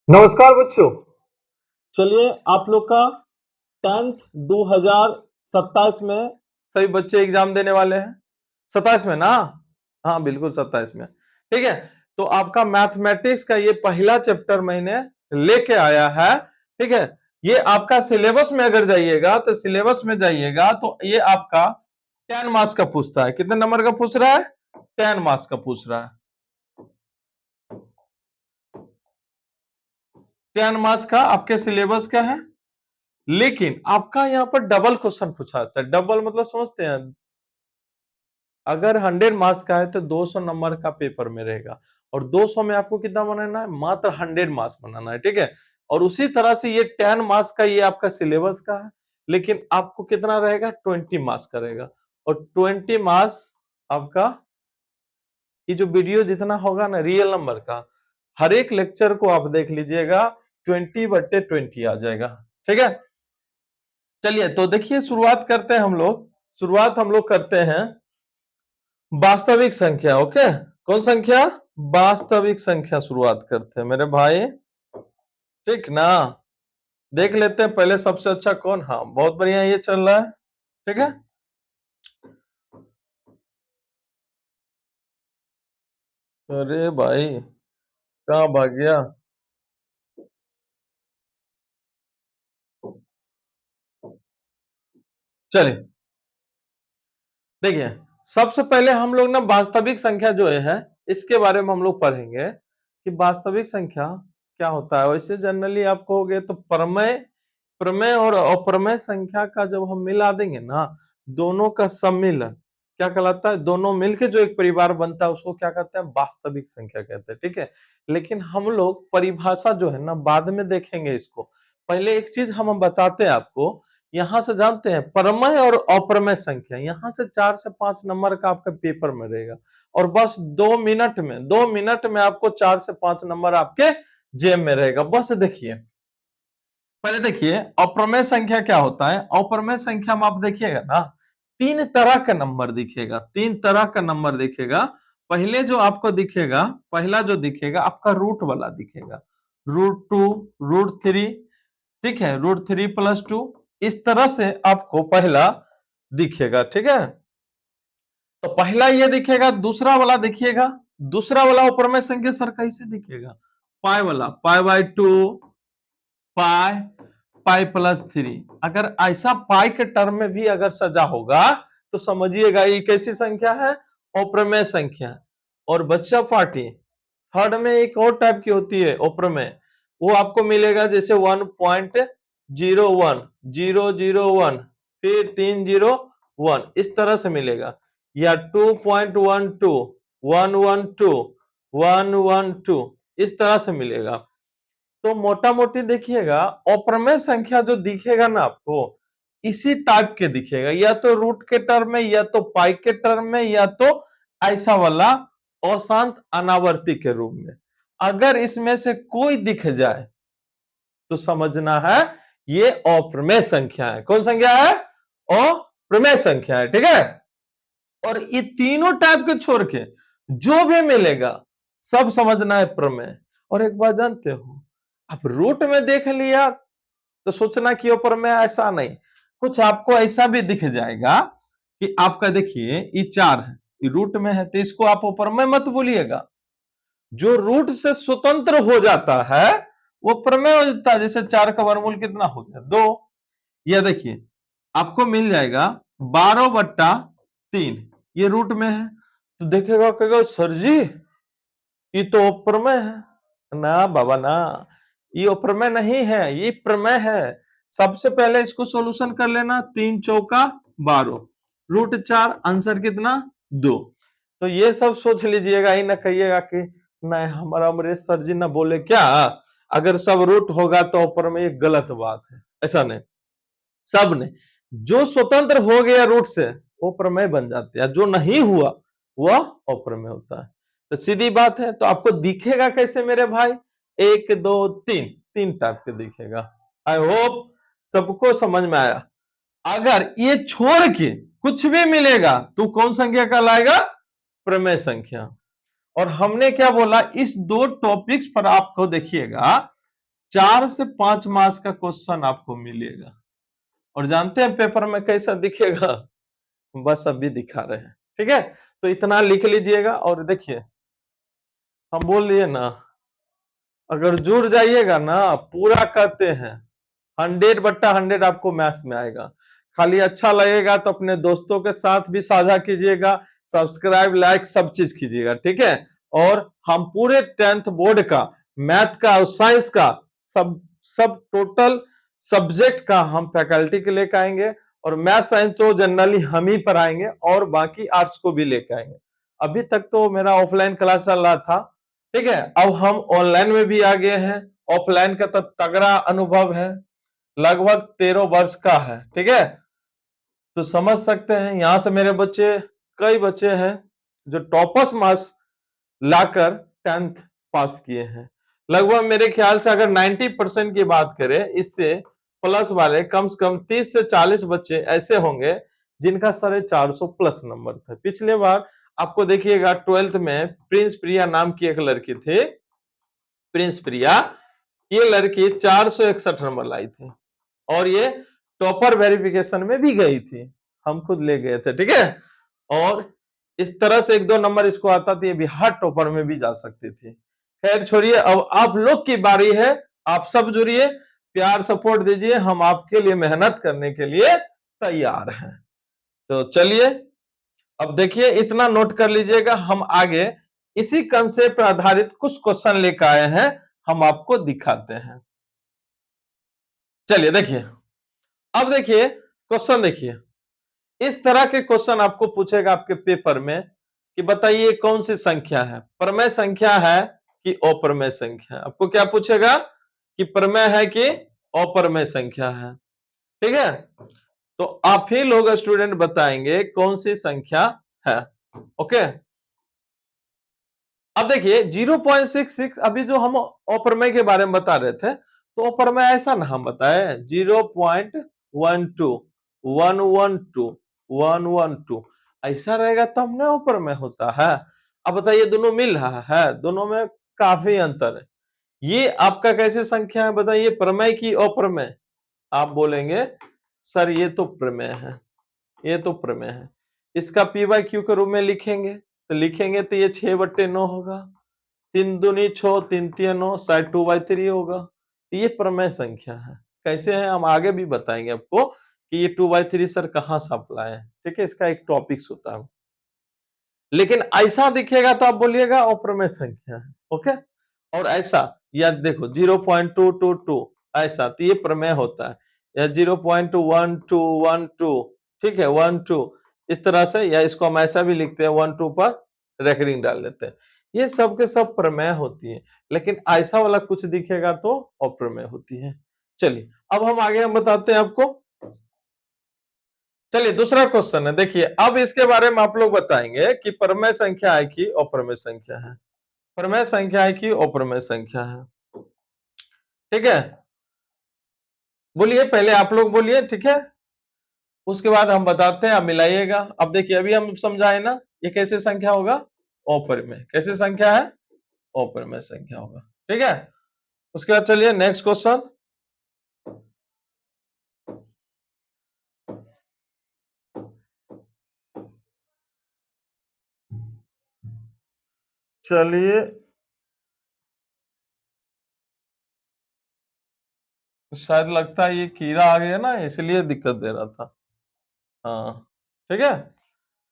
नमस्कार बच्चों। चलिए आप लोग का 10th 2027 में सभी बच्चे एग्जाम देने वाले हैं। 27 में ना? हाँ बिल्कुल 27 में। ठीक है, तो आपका मैथमेटिक्स का ये पहला चैप्टर मैंने लेके आया है। ठीक है, ये आपका सिलेबस में अगर जाइएगा तो सिलेबस में जाइएगा तो ये आपका 10 मार्क्स का पूछता है। कितने नंबर का पूछ रहा है? 10 मार्क्स का पूछ रहा है। 10 मार्क्स का आपके सिलेबस का है, लेकिन आपका यहाँ पर डबल क्वेश्चन पूछा जाता है। डबल मतलब समझते हैं, अगर 100 मार्क्स का है तो 200 नंबर का पेपर में रहेगा, और 200 में आपको कितना बनाना है? मात्र 100 मार्क्स बनाना है। ठीक है, और उसी तरह से ये 10 मार्क्स का ये आपका सिलेबस का है, लेकिन आपको कितना रहेगा? 20 मार्क्स का रहेगा। और 20 मार्क्स आपका ये जो वीडियो जितना होगा ना रियल नंबर का, हर एक लेक्चर को आप देख लीजिएगा 20/20 आ जाएगा। ठीक है, चलिए तो देखिए शुरुआत करते हैं हम लोग। शुरुआत हम लोग करते हैं वास्तविक संख्या। ओके, कौन संख्या? वास्तविक संख्या शुरुआत करते हैं मेरे भाई। ठीक ना, देख लेते हैं पहले सबसे अच्छा कौन। हाँ बहुत बढ़िया, ये चल रहा है। ठीक है, अरे भाई कहाँ भाग गया? चलिए देखिए, सबसे पहले हम लोग ना वास्तविक संख्या जो है इसके बारे में हम लोग पढ़ेंगे कि वास्तविक संख्या क्या होता है। वैसे जनरली आप कहोगे तो प्रमेय, प्रमेय और अप्रमेय संख्या का जब हम मिला देंगे ना, दोनों का सम्मिलन क्या कहलाता है? दोनों मिलके जो एक परिवार बनता है उसको क्या कहते हैं? वास्तविक संख्या कहते हैं। ठीक है, लेकिन हम लोग परिभाषा जो है ना बाद में देखेंगे इसको। पहले एक चीज हम बताते हैं आपको, यहां से जानते हैं प्रमेय और अप्रमेय संख्या, यहां से 4 से 5 नंबर का आपका पेपर में रहेगा, और बस 2 मिनट में आपको 4 से 5 नंबर आपके जेब में रहेगा। बस देखिए, पहले देखिए अप्रमेय संख्या क्या होता है। अप्रमेय संख्या में आप देखिएगा ना, 3 तरह का नंबर दिखेगा। 3 तरह का नंबर दिखेगा। पहले जो आपको दिखेगा, पहला जो दिखेगा आपका रूट वाला दिखेगा, √2, √3। ठीक है, √3+2, इस तरह से आपको पहला दिखेगा। ठीक है, तो पहला ये दिखेगा। दूसरा वाला देखिएगा, दूसरा वाला ऊपर में संख्या सर कैसे दिखेगा? पाई वाला, π/2, पाई, π+3। अगर ऐसा पाई के टर्म में भी अगर सजा होगा तो समझिएगा ये कैसी संख्या है? अप्रमेय संख्या। और बच्चा पार्टी थर्ड में एक और टाइप की होती है अप्रमेय, वो आपको मिलेगा जैसे 1.01, 001, फिर 301, इस तरह से मिलेगा, या 2.12, 112, 112, इस तरह से मिलेगा। तो मोटा मोटी देखिएगा अप्रमेय संख्या जो दिखेगा ना आपको, इसी टाइप के दिखेगा, या तो रूट के टर्म में, या तो पाई के टर्म में, या तो ऐसा वाला अशांत अनावर्ती के रूप में। अगर इसमें से कोई दिख जाए तो समझना है ये अप्रमेय संख्या है। कौन संख्या है? अप्रमेय संख्या है। ठीक है, और ये तीनों टाइप के छोड़ के जो भी मिलेगा सब समझना है प्रमेय। और एक बात जानते हो, आप रूट में देख लिया तो सोचना कि प्रमेय, ऐसा नहीं, कुछ आपको ऐसा भी दिख जाएगा कि आपका देखिए ये 4 है, ये रूट में है, तो इसको आप प्रमेय मत बोलिएगा। जो रूट से स्वतंत्र हो जाता है वो प्रमेय हो जाता है। जैसे 4 का वर्गमूल कितना हो गया? 2। यह देखिए आपको मिल जाएगा 12/3, ये रूट में है, तो देखेगा कहेगा सर जी ये तो अप्रमेय है। ना बाबा ना, ये अप्रमेय नहीं है, ये प्रमेय है। सबसे पहले इसको सॉल्यूशन कर लेना, 3 चौका 12, √4, आंसर कितना? 2। तो ये सब सोच लीजिएगा, ही ना कहिएगा कि नहीं हमारा अमरेश सर जी ना बोले क्या, अगर सब रूट होगा तो अप्रमेय, ये गलत बात है। ऐसा नहीं, सब ने जो स्वतंत्र हो गया रूट से वो प्रमेय बन जाते हैं, जो नहीं हुआ वह अप्रमेय होता है। तो सीधी बात है, तो आपको दिखेगा कैसे मेरे भाई? 1 2 3, 3 टाइप के दिखेगा। आई होप सबको समझ में आया। अगर ये छोड़ के कुछ भी मिलेगा तो कौन संख्या कहलाएगा? प्रमेय संख्या। और हमने क्या बोला, इस दो टॉपिक्स पर आपको देखिएगा 4 से 5 मार्क्स का क्वेश्चन आपको मिलेगा। और जानते हैं पेपर में कैसा दिखेगा? बस अभी दिखा रहे हैं, ठीक है। तो इतना लिख लीजिएगा और देखिए हम बोल दिए ना, अगर जुड़ जाइएगा ना पूरा करते हैं 100/100 आपको मैथ्स में आएगा। खाली अच्छा लगेगा तो अपने दोस्तों के साथ भी साझा कीजिएगा, सब्सक्राइब लाइक सब चीज कीजिएगा, ठीक है। और हम पूरे 10th बोर्ड का मैथ का और साइंस का सब सब टोटल सब्जेक्ट का हम फैकल्टी के लेकर आएंगे। और मैथ साइंस तो जनरली हम ही पढ़ाएंगे और बाकी आर्ट्स को भी लेकर आएंगे। अभी तक तो मेरा ऑफलाइन क्लास चल रहा था, ठीक है। अब हम ऑनलाइन में भी आ गए हैं। ऑफलाइन का तो तगड़ा अनुभव है, लगभग 13 वर्ष का है, ठीक है। तो समझ सकते हैं यहां से मेरे बच्चे, कई बच्चे हैं जो टॉपर्स मार्क्स लाकर 10th पास किए हैं। लगभग मेरे ख्याल से अगर 90% की बात करें, इससे प्लस वाले कम से कम 30 से 40 बच्चे ऐसे होंगे जिनका 450 प्लस नंबर था। पिछले बार आपको देखिएगा 12th में प्रिंस प्रिया नाम की एक लड़की थी, प्रिंस प्रिया, ये लड़की 461 नंबर लाई थी और ये टॉपर वेरिफिकेशन में भी गई थी, हम खुद ले गए थे, ठीक है। और इस तरह से 1-2 नंबर इसको आता थी, बिहार टॉपर में भी जा सकती थी। खैर छोड़िए, अब आप लोग की बारी है, आप सब जुड़िए, प्यार सपोर्ट दीजिए, हम आपके लिए मेहनत करने के लिए तैयार हैं। तो चलिए अब देखिए, इतना नोट कर लीजिएगा, हम आगे इसी कंसेप्ट पर आधारित कुछ क्वेश्चन लेकर आए हैं, हम आपको दिखाते हैं। चलिए देखिए, अब देखिए क्वेश्चन, देखिए इस तरह के क्वेश्चन आपको पूछेगा आपके पेपर में कि बताइए कौन सी संख्या है, प्रमेय संख्या है कि अप्रमेय संख्या है। आपको क्या पूछेगा कि प्रमेय है कि अप्रमेय संख्या है, ठीक है। तो आप ही लोग स्टूडेंट बताएंगे कौन सी संख्या है, ओके। अब देखिए 0.66, अभी जो हम अप्रमेय के बारे में बता रहे थे, तो अप्रमेय ऐसा ना हम बताए 0.12 112 112 ऐसा रहेगा तो हमने अप्रमेय होता है। अब बताइए दोनों मिल रहा है, दोनों में काफी अंतर है। ये आपका कैसे संख्या है बताइए, प्रमेय की अप्रमेय? आप बोलेंगे सर ये तो प्रमेय है, ये तो प्रमेय है। इसका पी बाय क्यू के रूप में लिखेंगे तो लिखेंगे तो ये 6/9 होगा, 3 दूनी 6, 3 तिया 9, शायद 2/3 होगा। ये प्रमेय संख्या है। कैसे है हम आगे भी बताएंगे आपको कि ये 2/3 सर कहां से आप लाए हैं, ठीक है, इसका एक टॉपिक्स होता है। लेकिन ऐसा दिखेगा तो आप बोलिएगा अप्रमेय संख्या है, ओके। और ऐसा या देखो 0.222 ऐसा तो ये प्रमेय होता है, या 0.1212, ठीक है 12 इस तरह से, या इसको हम ऐसा भी लिखते हैं 12 पर रेकरिंग डाल देते हैं। ये सब के सब प्रमेय होती है, लेकिन ऐसा वाला कुछ दिखेगा तो अप्रमेय होती है। चलिए अब हम आगे हम बताते हैं आपको। चलिए दूसरा क्वेश्चन है, देखिए अब इसके बारे में आप लोग बताएंगे कि प्रमेय संख्या है कि अप्रमेय संख्या है। प्रमेय संख्या है कि अप्रमेय संख्या है, ठीक है। बोलिए, पहले आप लोग बोलिए, ठीक है, उसके बाद हम बताते हैं, आप मिलाइएगा। अब देखिए अभी हम समझाए ना, ये कैसे संख्या होगा, अप्रमेय। कैसे संख्या है, अप्रमेय संख्या होगा, ठीक है। उसके बाद चलिए नेक्स्ट क्वेश्चन। चलिए शायद लगता है ये कीड़ा आ गया ना, इसलिए दिक्कत दे रहा था। हाँ ठीक है।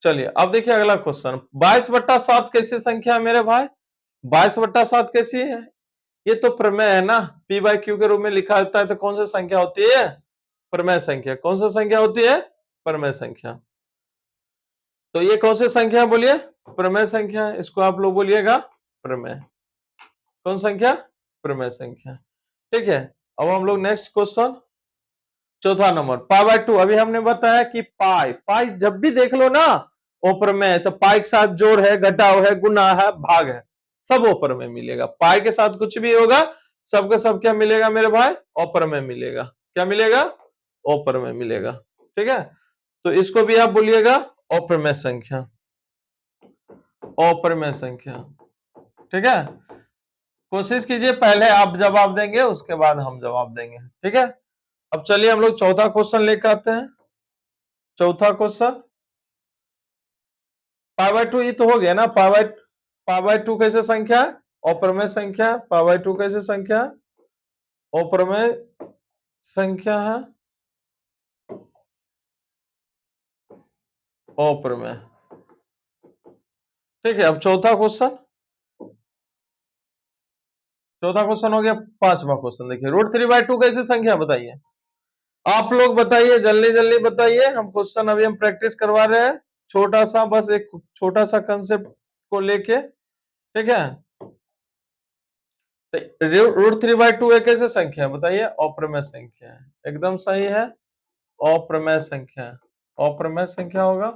चलिए अब देखिए अगला क्वेश्चन, 22/7 कैसी संख्या है मेरे भाई? 22/7 कैसी है? ये तो प्रमेय है ना, पी बाय क्यू के रूप में लिखा जाता है, तो कौन सी संख्या होती है, प्रमेय संख्या। कौन सी संख्या होती है, प्रमेय संख्या। तो ये कौन सी संख्या है बोलिए, प्रमेय संख्या। इसको आप लोग बोलिएगा प्रमेय। कौन संख्या, प्रमेय संख्या, ठीक है। अब हम लोग नेक्स्ट क्वेश्चन, चौथा नंबर, π/2। अभी हमने बताया कि पाई पाई जब भी देख लो ना अप्रमेय है, तो पाई के साथ जोड़ है, घटाव है, गुना है, भाग है, सब अप्रमेय मिलेगा। पाई के साथ कुछ भी होगा सबके सब क्या मिलेगा मेरे भाई, अप्रमेय मिलेगा। क्या मिलेगा, अप्रमेय मिलेगा, ठीक है। तो इसको भी आप बोलिएगा अप्रमेय संख्या, अप्रमेय संख्या, ठीक है। कोशिश कीजिए पहले आप जवाब देंगे उसके बाद हम जवाब देंगे, ठीक है। अब चलिए हम लोग चौथा क्वेश्चन लेकर आते हैं। चौथा क्वेश्चन, पाई बाय टू, ये तो हो गया ना। पाई बाय टू कैसे संख्या है? अप्रमेय संख्या। पाई बाय टू कैसे संख्या है? अप्रमेय संख्या है। अप्रमेय, ठीक है। अब चौथा क्वेश्चन, चौथा क्वेश्चन हो गया। पांचवा क्वेश्चन देखिए, रूट थ्री बाय टू कैसे संख्या है? बताइए आप लोग, बताइए जल्दी जल्दी बताइए। हम क्वेश्चन अभी हम प्रैक्टिस करवा रहे हैं, छोटा सा, बस एक छोटा सा कंसेप्ट को लेके, ठीक है। रूट थ्री बाय टू एक कैसे संख्या है? बताइए, अप्रमेय संख्या है। एकदम सही है, अप्रमेय संख्या है, अप्रमेय संख्या होगा,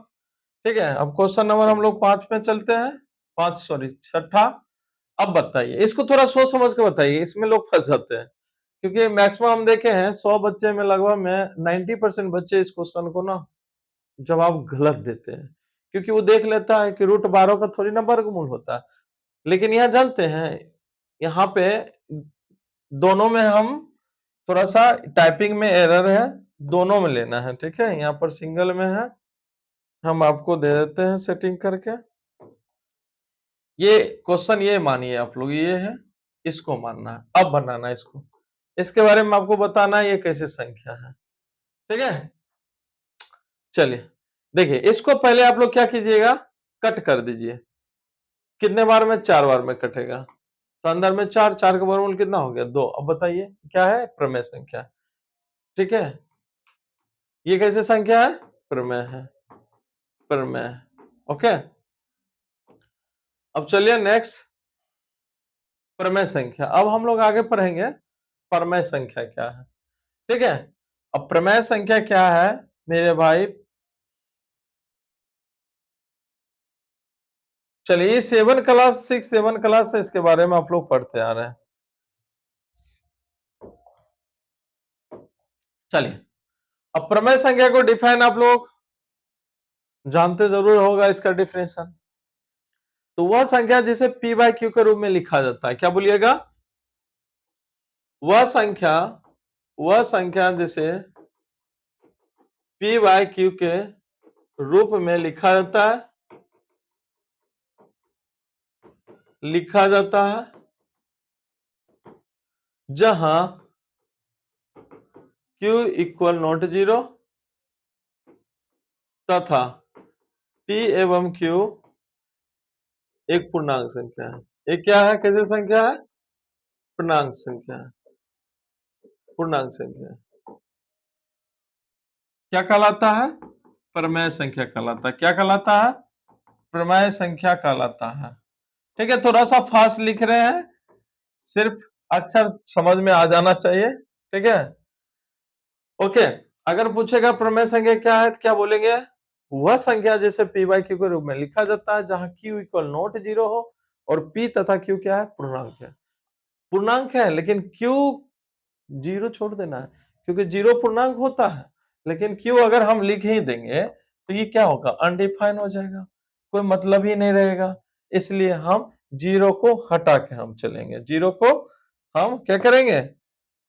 ठीक है। अब क्वेश्चन नंबर हम लोग 5 में चलते हैं। 5 सॉरी, छठा। अब बताइए, इसको थोड़ा सोच समझ के बताइए, इसमें लोग फंस जाते हैं, क्योंकि मैक्सिमम हम देखे हैं 100 बच्चे में लगभग में 90% बच्चे इस क्वेश्चन को ना जवाब गलत देते हैं, क्योंकि वो देख लेता है कि रूट 12 का थोड़ी ना वर्गमूल होता है। लेकिन यहाँ जानते हैं, यहाँ पे दोनों में हम थोड़ा सा टाइपिंग में एरर है, दोनों में लेना है, ठीक है। यहाँ पर सिंगल में है, हम आपको दे देते हैं सेटिंग करके। ये क्वेश्चन ये मानिए आप लोग, ये है, इसको मानना है, अब बनाना है इसको, इसके बारे में आपको बताना है ये कैसे संख्या है, ठीक है। चलिए देखिए, इसको पहले आप लोग क्या कीजिएगा, कट कर दीजिए। कितने बार में? 4 बार में कटेगा, तो अंदर में 4, 4 का वर्गमूल कितना हो गया? 2। अब बताइए क्या है? प्रमेय संख्या, ठीक है। ये कैसे संख्या है? प्रमेय है, प्रमेय, ओके। अब चलिए नेक्स्ट, प्रमेय संख्या। अब हम लोग आगे पढ़ेंगे प्रमेय संख्या क्या है, ठीक है। अब प्रमेय संख्या क्या है मेरे भाई? चलिए 7 क्लास 6 7 क्लास से इसके बारे में आप लोग पढ़ते आ रहे हैं। चलिए, अब प्रमेय संख्या को डिफाइन आप लोग जानते जरूर होगा, इसका डिफिनेशन। तो वह संख्या जिसे पी बाय क्यू के रूप में लिखा जाता है, क्या बोलिएगा? वह संख्या, वह संख्या जिसे पी बाय क्यू के रूप में लिखा जाता है, लिखा जाता है जहां q इक्वल नॉट 0 तथा p एवं q एक पूर्णांक संख्या है। ये क्या है? कैसे संख्या है? पूर्णांक संख्या है, पूर्णांक संख्या क्या कहलाता है? प्रमेय संख्या कहलाता है। क्या कहलाता है? प्रमेय संख्या कहलाता है, ठीक है। थोड़ा सा फास्ट लिख रहे हैं, सिर्फ अक्षर समझ में आ जाना चाहिए, ठीक है, ओके। अगर पूछेगा प्रमेय संख्या क्या है, तो क्या बोलेंगे? वह संख्या जैसे p बाई क्यू के रूप में लिखा जाता है जहां q इक्वल नॉट 0 हो और p तथा q क्या है? पूर्णांक है, पूर्णांक है, लेकिन q 0 छोड़ देना है, क्योंकि 0 पूर्णांक होता है, लेकिन q अगर हम लिख ही देंगे तो ये क्या होगा? अनडिफाइन हो जाएगा, कोई मतलब ही नहीं रहेगा। इसलिए हम 0 को हटा के हम चलेंगे, 0 को हम क्या करेंगे?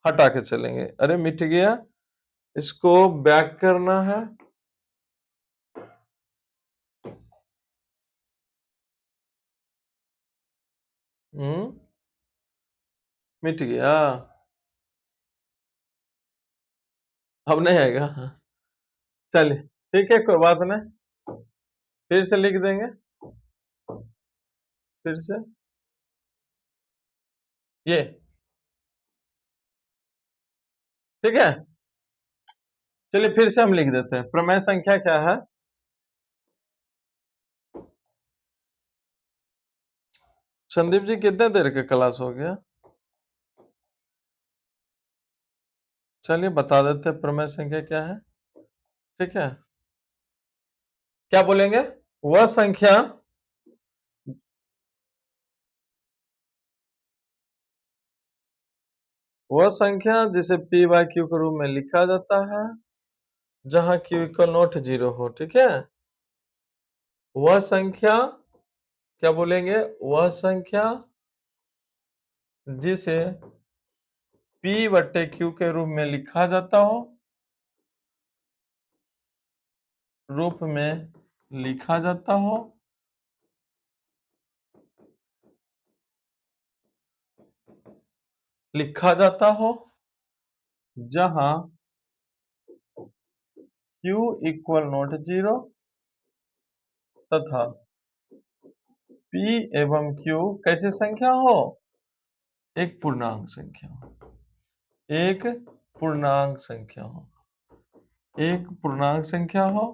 हटा के चलेंगे। अरे मिट गया, इसको बैक करना है, मिट गया, अब नहीं आएगा। चलिए ठीक है, कोई बात नहीं, फिर से लिख देंगे, फिर से ये, ठीक है। चलिए फिर से हम लिख देते हैं, प्रमेय संख्या क्या है? संदीप जी कितने देर के क्लास हो गया? चलिए बता देते हैं प्रमेय संख्या क्या है, ठीक है। क्या बोलेंगे? वह संख्या, वह संख्या जिसे p बाय क्यू के रूप में लिखा जाता है जहां q इक्वल नॉट 0 हो, ठीक है। वह संख्या, क्या बोलेंगे? वह संख्या जिसे P बट्टे Q के रूप में लिखा जाता हो, रूप में लिखा जाता हो, लिखा जाता हो, जहां Q इक्वल नॉट 0 तथा P एवं Q कैसे संख्या हो, एक पूर्णांक संख्या हो, एक पूर्णांक संख्या हो, एक पूर्णांक संख्या हो,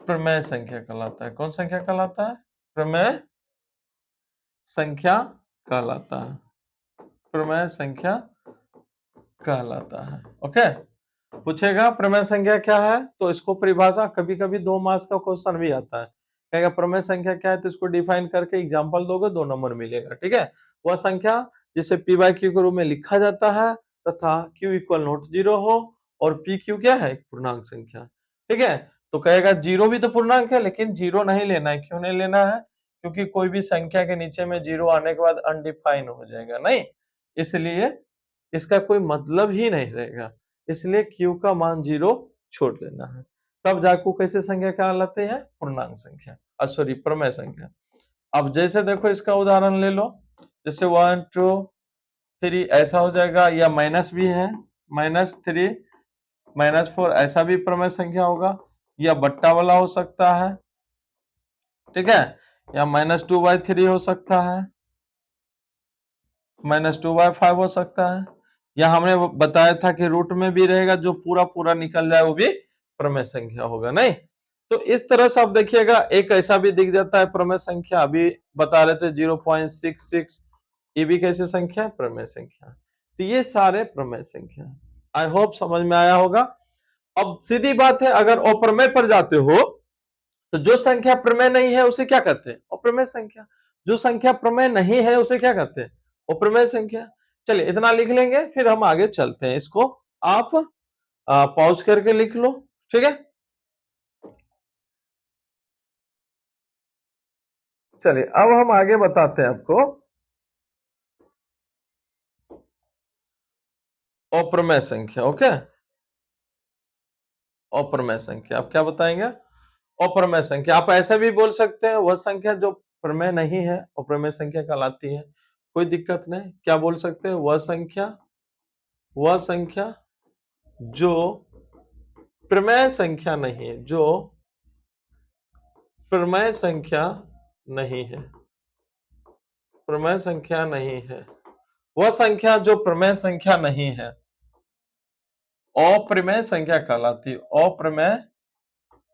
प्रमेय संख्या कहलाता है। कौन संख्या कहलाता है? प्रमेय संख्या कहलाता है, प्रमेय संख्या कहलाता है। ओके, पूछेगा प्रमेय संख्या क्या है, तो इसको परिभाषा, कभी कभी 2 मार्क्स का क्वेश्चन भी आता है, कहेगा प्रमेय संख्या क्या है, तो इसको डिफाइन करके एग्जांपल दोगे 2 नंबर मिलेगा। ठीक है, वह संख्या जिसे P बाई Q के रूप में लिखा जाता है तथा Q इक्वल नॉट 0 हो और P Q क्या है, एक पूर्णांक संख्या। ठीक है, तो कहेगा 0 भी तो पूर्णांक है, लेकिन 0 नहीं लेना है। क्यों नहीं लेना है? क्योंकि कोई भी संख्या के नीचे में 0 आने के बाद अनडिफाइन हो जाएगा, नहीं, इसलिए इसका कोई मतलब ही नहीं रहेगा, इसलिए Q का मान 0 छोड़ देना है। तब जाको कैसे संख्या कहलाते हैं, पूर्णांक संख्या, सॉरी प्रमेय संख्या। अब जैसे देखो इसका उदाहरण ले लो, जैसे 1 2 3 ऐसा हो जाएगा, या माइनस भी है, -3 -4 ऐसा भी प्रमेय संख्या होगा, या बट्टा वाला हो सकता है। ठीक है, या -2/3 हो सकता है, -2/5 हो सकता है, या हमने बताया था कि रूट में भी रहेगा, जो पूरा पूरा निकल जाए वो भी प्रमेय संख्या होगा, नहीं। तो इस तरह से आप देखिएगा, एक ऐसा भी दिख जाता है प्रमेय संख्या, अभी बता रहे थे 0.66, ये भी कैसे संख्या है, प्रमेय संख्या। तो ये सारे प्रमेय संख्या, आई होप समझ में आया होगा। अब सीधी बात है, अगर अप्रमेय पर जाते हो तो जो संख्या प्रमेय नहीं है उसे क्या कहते हैं, अप्रमेय संख्या। जो संख्या प्रमेय नहीं है उसे क्या कहते हैं, अप्रमेय संख्या। चलिए इतना लिख लेंगे, फिर हम आगे चलते हैं। इसको आप पॉज करके लिख लो। ठीक है, चलिए अब हम आगे बताते हैं आपको अप्रमेय संख्या। ओके, अप्रमेय संख्या आप क्या बताएंगे, अप्रमेय संख्या आप ऐसा भी बोल सकते हैं, वह संख्या जो प्रमेय नहीं है अप्रमेय संख्या कहलाती है, कोई दिक्कत नहीं। क्या बोल सकते हैं, वह संख्या, वह संख्या जो प्रमेय संख्या नहीं है, जो प्रमेय संख्या नहीं है, प्रमेय संख्या नहीं है, वह संख्या जो प्रमेय संख्या नहीं है, अप्रमेय संख्या कहलाती है, अप्रमेय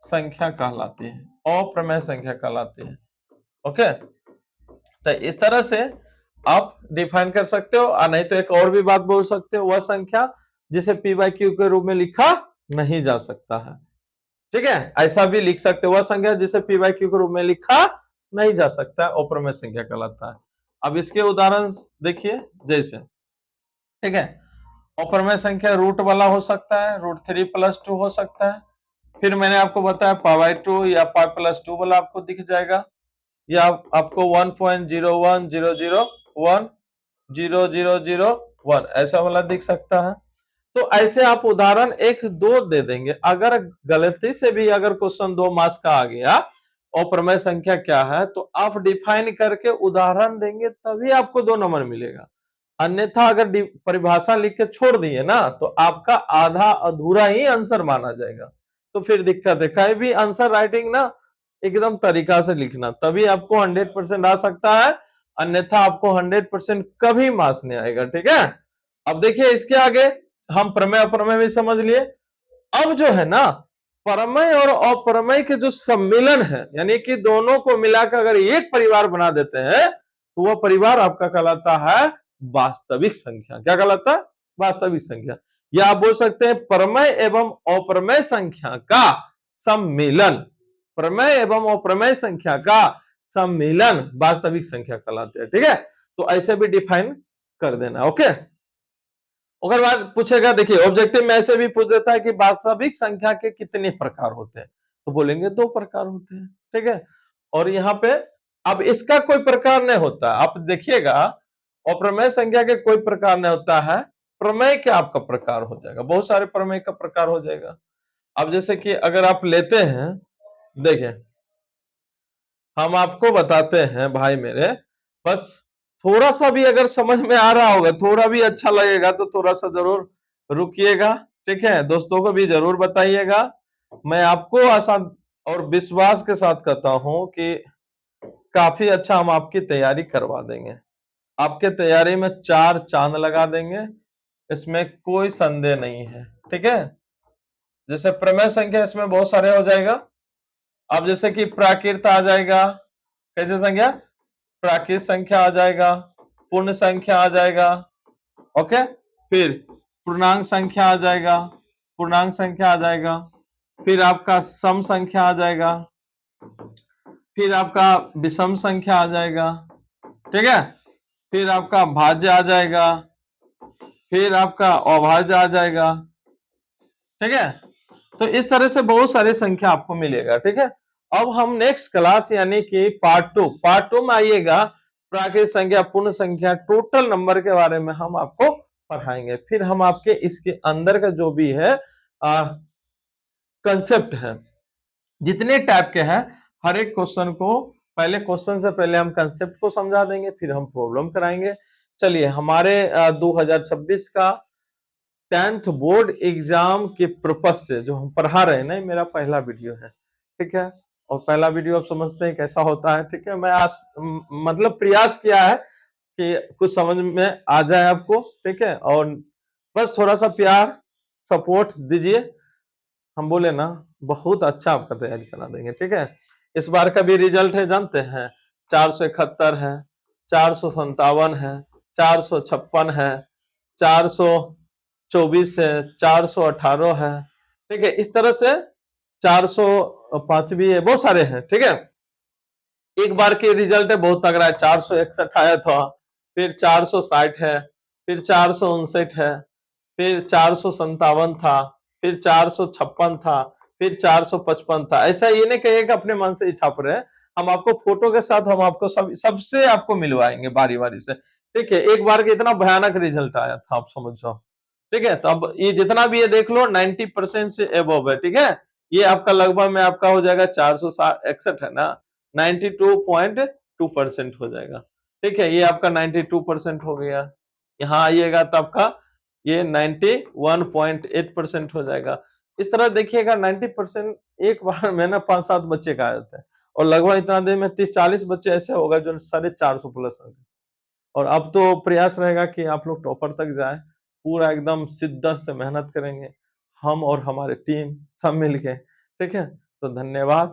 संख्या कहलाती है, अप्रमेय संख्या कहलाती है। ओके, तो इस तरह से आप डिफाइन कर सकते हो, और नहीं तो एक और भी बात बोल सकते हो, वह संख्या जिसे P बाई Q के रूप में लिखा नहीं जा सकता है। ठीक है, ऐसा भी लिख सकते हो, वह संख्या जिसे P बाई Q के रूप में लिखा नहीं जा सकता, अप्रमेय संख्या कहलाता है। अब इसके उदाहरण देखिए, जैसे ठीक है, अप्रमेय संख्या रूट वाला हो सकता है, √3+2 हो सकता है। फिर मैंने आपको बताया π/2 या π+2 वाला आपको दिख जाएगा, या आपको 1.010010001 ऐसा वाला दिख सकता है। तो ऐसे आप उदाहरण 1 2 दे देंगे। अगर गलती से भी अगर क्वेश्चन 2 मार्क्स का आ गया अप्रमेय संख्या क्या है, तो आप डिफाइन करके उदाहरण देंगे, तभी आपको 2 नंबर मिलेगा। अन्यथा अगर परिभाषा लिख के छोड़ दिए ना, तो आपका आधा अधूरा ही आंसर माना जाएगा, तो फिर दिक्कत है। कहीं भी आंसर राइटिंग ना एकदम तरीका से लिखना, तभी आपको 100% आ सकता है, अन्यथा आपको 100% कभी मार्क्स नहीं आएगा। ठीक है, अब देखिए इसके आगे हम प्रमेय अप्रमेय भी समझ लिए। अब जो है ना, प्रमेय और अप्रमेय के जो सम्मिलन है, यानी कि दोनों को मिलाकर अगर एक परिवार बना देते हैं, तो वह परिवार आपका कहलाता है वास्तविक संख्या। क्या कहलाता है, वास्तविक संख्या। या आप बोल सकते हैं प्रमेय एवं अप्रमेय संख्या का सम्मिलन, प्रमेय एवं अप्रमेय संख्या का सम्मिलन वास्तविक संख्या कहलाते हैं। ठीक है, तो ऐसे भी डिफाइन कर देना। ओके, अगर बात पूछेगा, देखिए ऑब्जेक्टिव में ऐसे भी पूछ देता है कि वास्तविक संख्या के कितने प्रकार होते हैं, तो बोलेंगे 2 प्रकार होते हैं। ठीक है, और यहाँ पे अब इसका कोई प्रकार नहीं होता, आप देखिएगा अप्रमेय संख्या के कोई प्रकार नहीं होता है, प्रमेय क्या आपका प्रकार हो जाएगा, बहुत सारे प्रमेय का प्रकार हो जाएगा। अब जैसे कि अगर आप लेते हैं, देखिए हम आपको बताते हैं भाई मेरे, बस थोड़ा सा भी अगर समझ में आ रहा होगा, थोड़ा भी अच्छा लगेगा तो थोड़ा सा जरूर रुकिएगा, ठीक है, दोस्तों को भी जरूर बताइएगा। मैं आपको आसान और विश्वास के साथ कहता हूं कि काफी अच्छा हम आपकी तैयारी करवा देंगे, आपके तैयारी में चार चांद लगा देंगे, इसमें कोई संदेह नहीं है, ठीक है। जैसे प्रमेय संख्या इसमें बहुत सारे हो जाएगा। अब जैसे कि प्राकृत आ जाएगा, कैसे संख्या, प्राकृत संख्या आ जाएगा, पूर्ण संख्या आ जाएगा, ओके। फिर पूर्णांक संख्या आ जाएगा, पूर्णांक संख्या आ जाएगा। फिर आपका सम संख्या आ जाएगा, फिर आपका विषम संख्या आ जाएगा, ठीक है। फिर आपका भाज्य आ जाएगा, फिर आपका अभाज्य आ जाएगा, ठीक है। तो इस तरह से बहुत सारी संख्या आपको मिलेगा, ठीक है। अब हम नेक्स्ट क्लास यानी कि पार्ट टू में आइएगा, प्राकृत संख्या, पूर्ण संख्या, टोटल नंबर के बारे में हम आपको पढ़ाएंगे। फिर हम आपके इसके अंदर का जो भी है कंसेप्ट है, जितने टाइप के हैं, हर एक क्वेश्चन को, पहले क्वेश्चन से पहले हम कंसेप्ट को समझा देंगे, फिर हम प्रॉब्लम कराएंगे। चलिए, हमारे 2026 का 10th बोर्ड एग्जाम के पर्पज से जो हम पढ़ा रहे हैं ना, मेरा पहला वीडियो है, ठीक है। और पहला वीडियो आप समझते हैं कैसा होता है, ठीक है। मैं आज मतलब प्रयास किया है कि कुछ समझ में आ जाए आपको, ठीक है। और बस थोड़ा सा प्यार सपोर्ट दीजिए, हम बोले ना बहुत अच्छा आपका तैयारी करा देंगे, ठीक है। इस बार का भी रिजल्ट है जानते हैं, 471 है, 457 है, 456 है, 424 है, 418 है, ठीक है। इस तरह से 405 भी है, बहुत सारे हैं, ठीक है। एक बार के रिजल्ट है बहुत तगड़ा है, 461 आया था, फिर 460 है, फिर 459 है, फिर 457 था, फिर 456 था, फिर 455 था। ऐसा ये नहीं कहिए कि अपने मन से ही छाप रहे हैं, हम आपको फोटो के साथ हम आपको सबसे आपको मिलवाएंगे बारी बारी से, ठीक है। एक बार के इतना भयानक रिजल्ट आया था, आप समझ जाओ, ठीक है। तो अब ये जितना भी ये देख लो 90% से एबव है, ठीक है। ये आपका लगभग में आपका हो जाएगा 461 है ना, 92.2% हो जाएगा, ठीक है। ये आपका 92% हो गया, यहाँ आइएगा तो आपका ये 91.8% हो जाएगा। इस तरह देखिएगा 90% एक बार में ना 5-7 बच्चे का आ जाते हैं, और लगभग इतना देर में 30-40 बच्चे ऐसे होगा जो 450 प्लस होंगे। और अब तो प्रयास रहेगा कि आप लोग टॉपर तक जाए, पूरा एकदम शिद्दत से मेहनत करेंगे, हम और हमारे टीम सब मिलके, ठीक है। तो धन्यवाद।